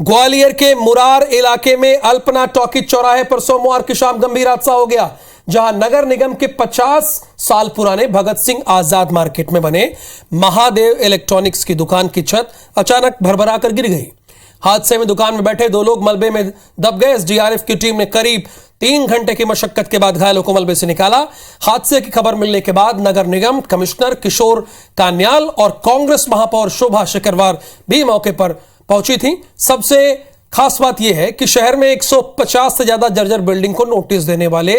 ग्वालियर के मुरार इलाके में अल्पना टॉकीज चौराहे पर सोमवार की शाम गंभीर हादसा हो गया, जहां नगर निगम के 50 साल पुराने भगत सिंह आजाद मार्केट में बने महादेव इलेक्ट्रॉनिक्स की दुकान की छत अचानक भरभरा कर गिर गई। हादसे में दुकान में बैठे 2 लोग मलबे में दब गए। एसडीआरएफ की टीम ने करीब 3 घंटे की मशक्कत के बाद घायलों को मलबे से निकाला। हादसे की खबर मिलने के बाद नगर निगम कमिश्नर किशोर कान्याल और कांग्रेस महापौर शोभा शिकरवार भी मौके पर पहुंची थी। सबसे खास बात यह है कि शहर में 150 से ज्यादा जर्जर बिल्डिंग को नोटिस देने वाले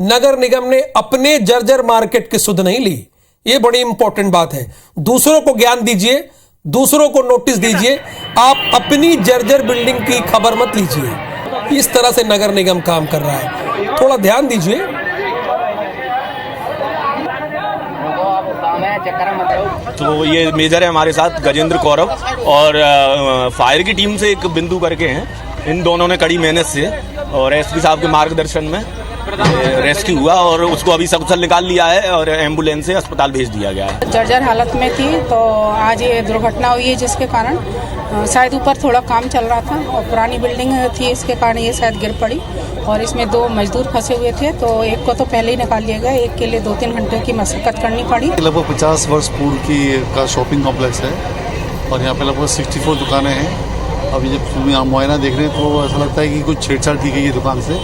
नगर निगम ने अपने जर्जर मार्केट की सुध नहीं ली। यह बड़ी इंपॉर्टेंट बात है। दूसरों को ज्ञान दीजिए, दूसरों को नोटिस दीजिए, आप अपनी जर्जर बिल्डिंग की खबर मत लीजिए। इस तरह से नगर निगम काम कर रहा है, थोड़ा ध्यान दीजिए। तो ये मेजर है हमारे साथ गजेंद्र कौरव और फायर की टीम से एक बिंदु करके हैं। इन दोनों ने कड़ी मेहनत से और एसपी साहब के मार्गदर्शन में रेस्क्यू हुआ और उसको अभी सकुशल निकाल लिया है और एम्बुलेंस से अस्पताल भेज दिया गया है। जर्जर हालत में थी तो आज ये दुर्घटना हुई है, जिसके कारण शायद ऊपर थोड़ा काम चल रहा था और पुरानी बिल्डिंग थी, इसके कारण ये शायद गिर पड़ी और इसमें 2 मजदूर फंसे हुए थे। तो एक को तो पहले ही निकाल लिया गया, एक के लिए 2-3 घंटे की मशक्कत करनी पड़ी। लगभग 50 वर्ष पूर्व का शॉपिंग कॉम्प्लेक्स है और यहाँ पे लगभग 64 दुकानें हैं। अभी जब यहाँ मुआयना देख रहे हैं तो ऐसा लगता है कि कुछ छेड़छाड़ की गई है दुकान से।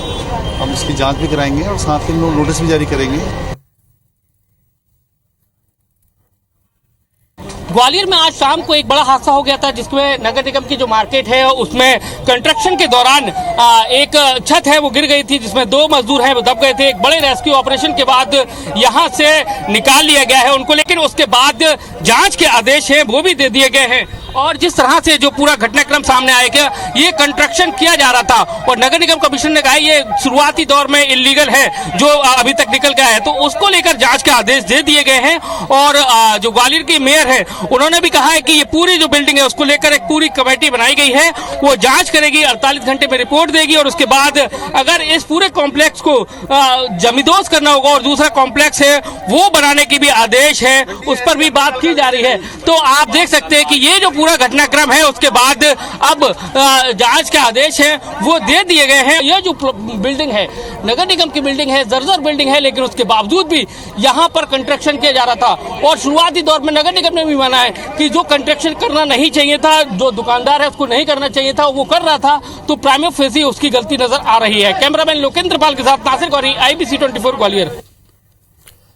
हम इसकी जांच भी कराएंगे और साथ में नोटिस भी जारी करेंगे। ग्वालियर में आज शाम को एक बड़ा हादसा हो गया था, जिसमें नगर निगम की जो मार्केट है उसमें कंस्ट्रक्शन के दौरान एक छत है वो गिर गई थी, जिसमें 2 मजदूर हैं वो दब गए थे। एक बड़े रेस्क्यू ऑपरेशन के बाद यहां से निकाल लिया गया है उनको, लेकिन उसके बाद जांच के आदेश हैं वो भी दे दिए गए हैं। और जिस तरह से जो पूरा घटनाक्रम सामने आएगा, ये कंस्ट्रक्शन किया जा रहा था और नगर निगम कमिश्नर ने कहा ये शुरुआती दौर में इलीगल है जो अभी तक निकल गया है, तो उसको लेकर जांच के आदेश दे दिए गए हैं। और जो ग्वालियर की मेयर है उन्होंने भी कहा है कि ये पूरी जो बिल्डिंग है उसको लेकर एक पूरी कमेटी बनाई गई है, वो जांच करेगी, 48 घंटे में रिपोर्ट देगी और उसके बाद अगर इस पूरे कॉम्प्लेक्स को जमींदोज करना होगा और दूसरा कॉम्प्लेक्स है वो बनाने की भी आदेश है, उस पर भी बात की जा रही है। तो आप देख सकते हैं कि ये जो पूरा घटनाक्रम है उसके बाद अब जांच के आदेश हैं वो दे दिए गए हैं। यह जो बिल्डिंग है नगर निगम की बिल्डिंग है, जर्जर बिल्डिंग है, लेकिन उसके बावजूद भी यहाँ पर कंस्ट्रक्शन किया जा रहा था और शुरुआती दौर में नगर निगम ने भी माना है कि जो कंस्ट्रक्शन करना नहीं चाहिए था, जो दुकानदार है उसको नहीं करना चाहिए था, वो कर रहा था, तो प्राइमा फेसी उसकी गलती नजर आ रही है। कैमरामैन लोकेंद्र पाल के साथ नासिर गौरी, IBC 24 ग्वालियर।